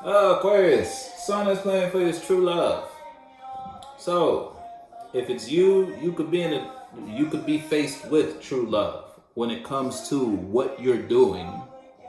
Aquarius, sun is playing for his true love. So, if it's you, you could be faced with true love when it comes to what you're doing,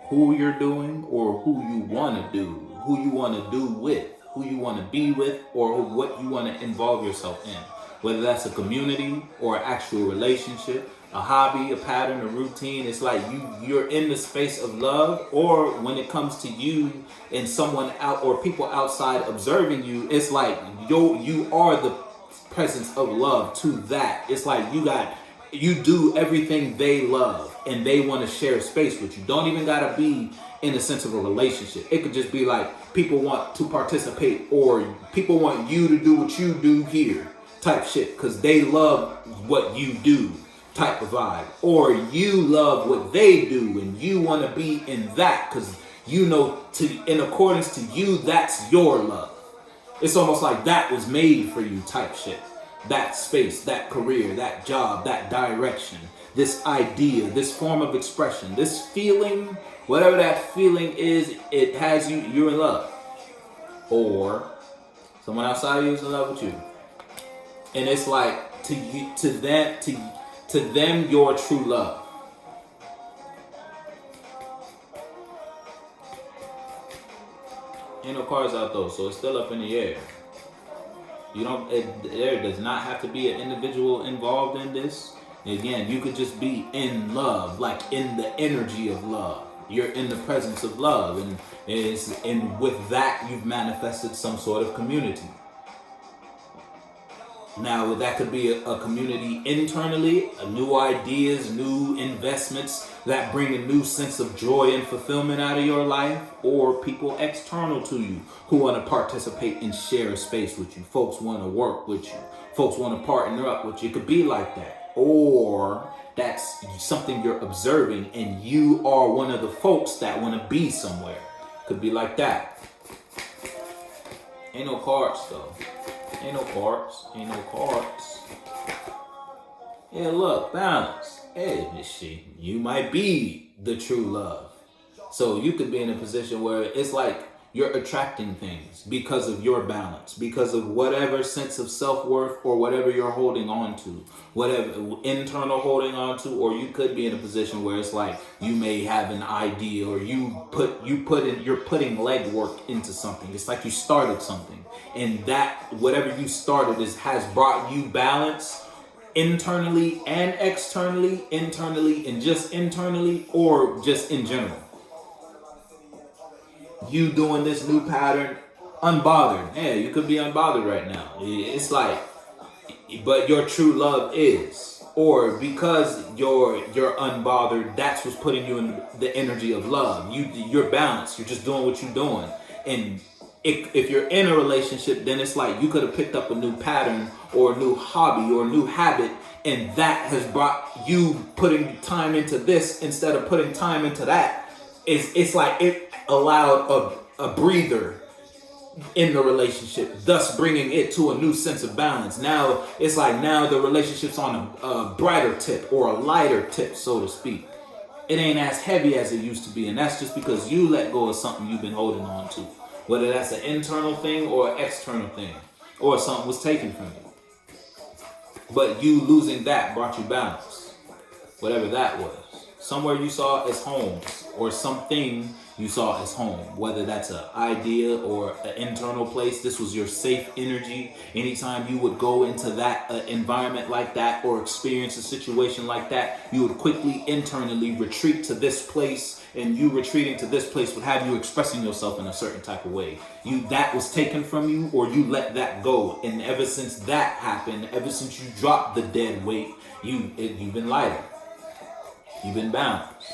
who you're doing, or who you want to do, who you want to do with, who you want to be with, or what you want to involve yourself in. Whether that's a community or an actual relationship, a hobby, a pattern, a routine. It's like you're in the space of love, or when it comes to you and someone out or people outside observing you, it's like you are the presence of love to that. It's like you do everything they love and they want to share space with you. Don't even gotta be in the sense of a relationship. It could just be like people want to participate or people want you to do what you do here type shit because they love what you do type of vibe. Or you love what they do and you want to be in that because you know in accordance to you, that's your love. It's almost like that was made for you type shit. That space, that career, that job, that direction, this idea, this form of expression, this feeling, whatever that feeling is, it has you're in love. Or someone outside of you is in love with you. And it's like to them, your true love. Ain't no cars out though, so it's still up in the air. There does not have to be an individual involved in this. Again, you could just be in love, like in the energy of love. You're in the presence of love, and with that, you've manifested some sort of community. Now, that could be a community internally, new ideas, new investments that bring a new sense of joy and fulfillment out of your life, or people external to you who want to participate and share a space with you. Folks want to work with you. Folks want to partner up with you. It could be like that. Or that's something you're observing and you are one of the folks that want to be somewhere. Could be like that. Ain't no cards though. Ain't no cards. Ain't no cards. Yeah, look, balance. Hey, shit, you might be the true love. So you could be in a position where it's like you're attracting things because of your balance, because of whatever sense of self-worth or whatever you're holding on to, whatever internal holding on to, or you could be in a position where it's like you may have an idea or you're putting legwork into something. It's like you started something. And that whatever you started has brought you balance internally and externally, internally and just internally, or just in general. You doing this new pattern unbothered. Yeah, you could be unbothered right now. It's like, but your true love is, or because you're unbothered, that's what's putting you in the energy of love. You're balanced. You're just doing what you're doing. And if you're in a relationship, then it's like you could have picked up a new pattern or a new hobby or a new habit, and that has brought you putting time into this instead of putting time into that. It's like it allowed a breather in the relationship, thus bringing it to a new sense of balance. Now it's like now the relationship's on a brighter tip or a lighter tip, so to speak. It ain't as heavy as it used to be, and that's just because you let go of something you've been holding on to. Whether that's an internal thing or an external thing, or something was taken from you. But you losing that brought you balance. Whatever that was. Somewhere you saw as home, or something you saw as home. Whether that's an idea or an internal place, this was your safe energy. Anytime you would go into that environment like that or experience a situation like that, you would quickly internally retreat to this place. And you retreating to this place would have you expressing yourself in a certain type of way. That was taken from you, or you let that go. And ever since that happened, ever since you dropped the dead weight, you've been lighter. You've been balanced.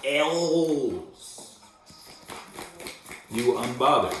L's. You were unbothered.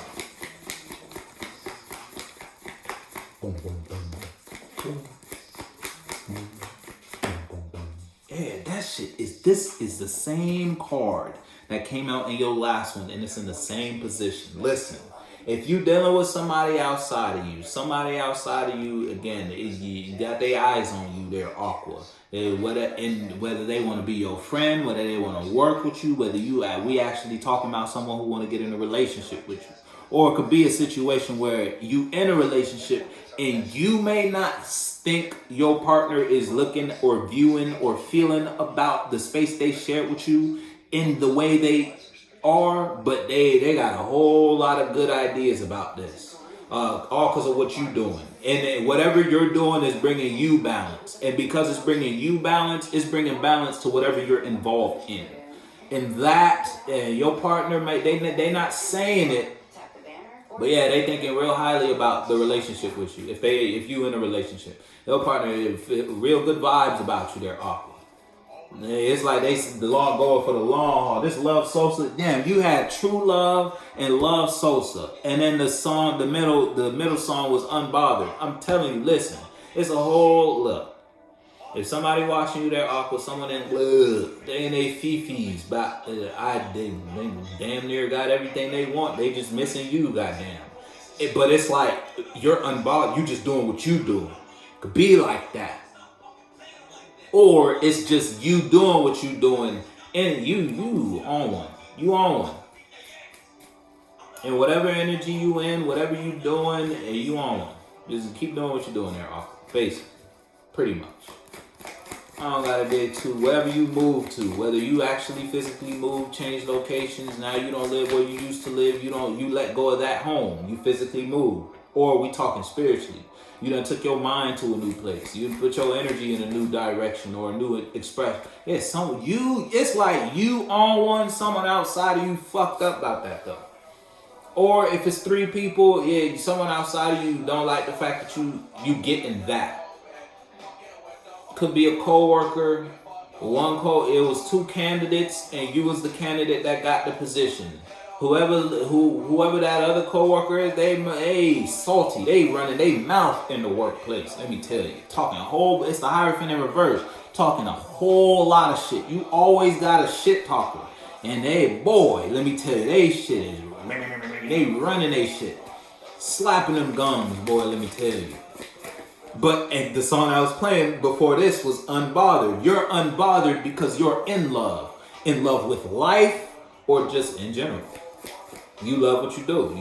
Yeah, this is the same card that came out in your last one, and it's in the same position. Listen, If you dealing with somebody outside of you, again, you got their eyes on you, they're aqua. Whether they want to be your friend, whether they want to work with you, whether we actually talking about someone who want to get in a relationship with you. Or it could be a situation where you in a relationship and you may not think your partner is looking or viewing or feeling about the space they shared with you in the way they are, but they got a whole lot of good ideas about this. All because of what you're doing. And whatever you're doing is bringing you balance. And because it's bringing you balance, it's bringing balance to whatever you're involved in. And that, your partner, they not saying it, but yeah, they thinking real highly about the relationship with you. If you in a relationship, your partner real good vibes about you. They're awkward. It's like they going for the long haul. This Love Sosa, damn, you had True Love and Love Sosa, and then the middle song was Unbothered. I'm telling you, listen, it's a whole look. If somebody watching you, they're awkward. Someone they in they fifis, but they damn near got everything they want. They just missing you, goddamn. But it's like you're unbothered. You just doing what you doing. Could be like that, or it's just you doing what you doing, and you on one. You on one. And whatever energy you in, whatever you doing, and you on one. Just keep doing what you're doing there, awkward. Basically, pretty much. I don't gotta get to wherever you move to, whether you actually physically move, change locations. Now you don't live where you used to live. You let go of that home. You physically move, or we talking spiritually. You done took your mind to a new place. You put your energy in a new direction or a new expression. It's like you on one, someone outside of you fucked up about that though. Or if it's three people, yeah, someone outside of you don't like the fact that you getting that. Could be a co-worker, it was two candidates and you was the candidate that got the position. Whoever that other co-worker is, they salty. They running their mouth in the workplace. Let me tell you. It's the Hierophant in reverse. Talking a whole lot of shit. You always got a shit talker. And let me tell you, they running their shit. Slapping them gums, boy, let me tell you. But the song I was playing before this was Unbothered. You're unbothered because you're in love. In love with life or just in general. You love what you do.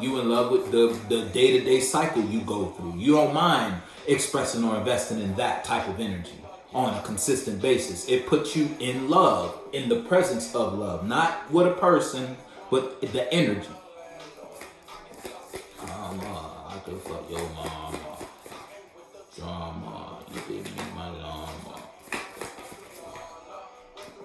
You in love with the day-to-day cycle you go through. You don't mind expressing or investing in that type of energy on a consistent basis. It puts you in love, in the presence of love. Not with a person, but the energy. I could fuck your mama. Drama, you give me my llama.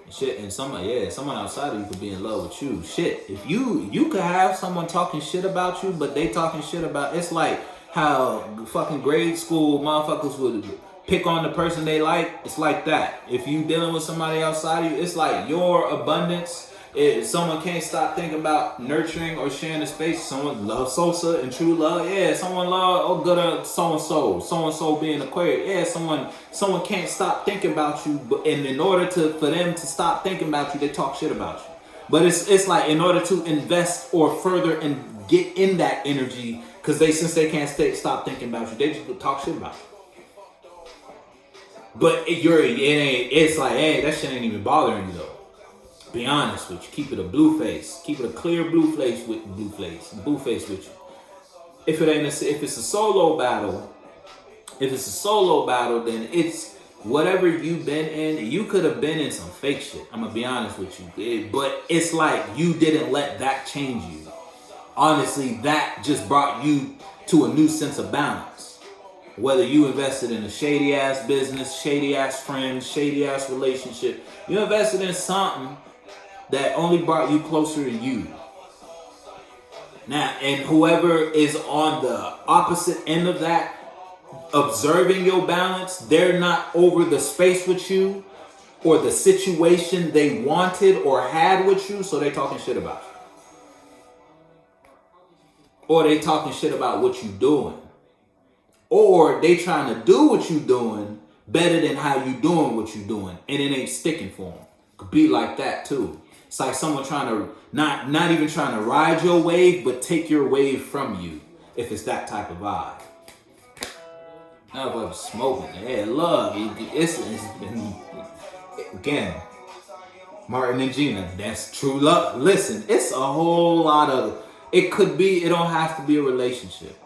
Shit, and someone outside of you could be in love with you. Shit, if you could have someone talking shit about you, but they talking shit about, it's like how fucking grade school motherfuckers would pick on the person they like. It's like that. If you dealing with somebody outside of you, it's like your abundance. If someone can't stop thinking about nurturing or sharing the space, someone loves Sosa and True Love. Yeah, someone love good so-and-so being Aquarius. Yeah, someone can't stop thinking about you, but in order for them to stop thinking about you, they talk shit about you. But it's like in order to invest or further and get in that energy, because since they can't stop thinking about you, they just talk shit about you. But it's like, hey, that shit ain't even bothering you though. Be honest with you. Keep it a blue face. Keep it a clear blue face with you. If it's a solo battle, then it's whatever you've been in. You could have been in some fake shit. I'm gonna be honest with you. But it's like you didn't let that change you. Honestly, that just brought you to a new sense of balance. Whether you invested in a shady ass business, shady ass friends, shady ass relationship, you invested in something that only brought you closer to you. Now, and whoever is on the opposite end of that, observing your balance, they're not over the space with you or the situation they wanted or had with you, so they talking shit about you. Or they talking shit about what you doing. Or they trying to do what you doing better than how you doing what you doing, and it ain't sticking for them. Could be like that too. It's like someone trying to, not even trying to ride your wave, but take your wave from you, if it's that type of vibe. Motherfucker smoking. Yeah, love. It's been, again, Martin and Gina, that's true love. Listen, it's a whole lot of, it don't have to be a relationship.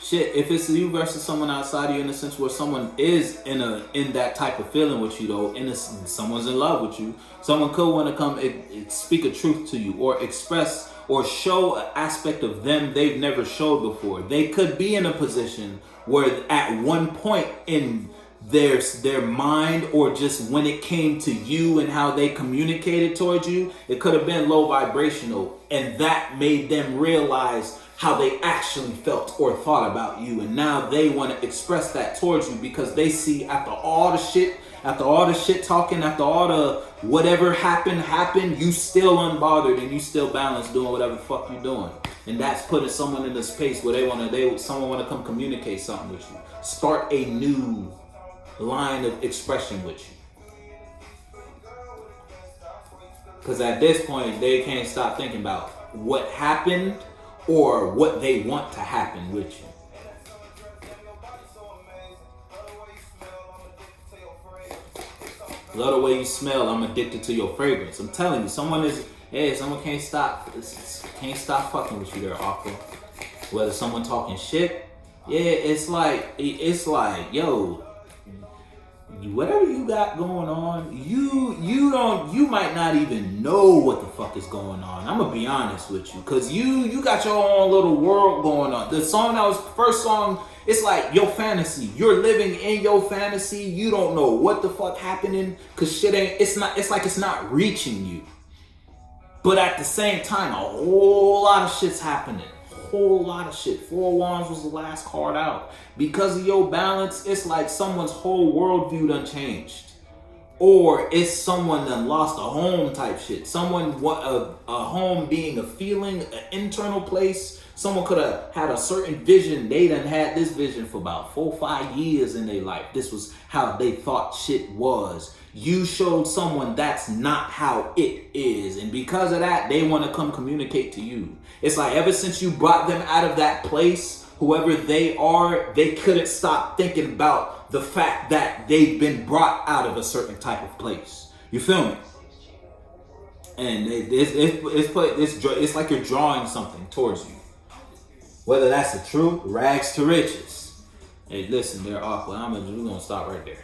Shit, if it's you versus someone outside of you, in a sense where someone is in that type of feeling with you, though, someone's in love with you, someone could want to come speak a truth to you, or express or show an aspect of them they've never showed before. They could be in a position where at one point in their mind, or just when it came to you and how they communicated towards you, it could have been low vibrational, and that made them realize how they actually felt or thought about you, and now they want to express that towards you because they see after all the shit talking, after all the whatever happened, you still unbothered and you still balanced doing whatever the fuck you doing. And that's putting someone in a space where someone want to come communicate something with you. Start a new line of expression with you. Because at this point, they can't stop thinking about what happened or what they want to happen with you. Love the way you smell. I'm addicted to your fragrance. I'm telling you, someone can't stop fucking with you. They're awful. Whether someone talking shit, it's like, yo, whatever you got going on, you might not even know what the fuck is going on. I'm gonna be honest with you, cause you got your own little world going on. The song that was first song, it's like your fantasy. You're living in your fantasy. You don't know what the fuck happening, cause shit ain't. It's like it's not reaching you. But at the same time, a whole lot of shit's happening. Whole lot of shit. Four Wands was the last card out. Because of your balance, it's like someone's whole worldview done changed. Or it's someone that lost a home type shit. Someone, a home being a feeling, an internal place. Someone could have had a certain vision. They done had this vision for about 4 or 5 years in their life. This was how they thought shit was. You showed someone that's not how it is. And because of that, they want to come communicate to you. It's like ever since you brought them out of that place, whoever they are, they couldn't stop thinking about the fact that they've been brought out of a certain type of place. You feel me? And it's like you're drawing something towards you. Whether that's the truth, rags to riches. Hey, listen, they're awkward. We're going to stop right there.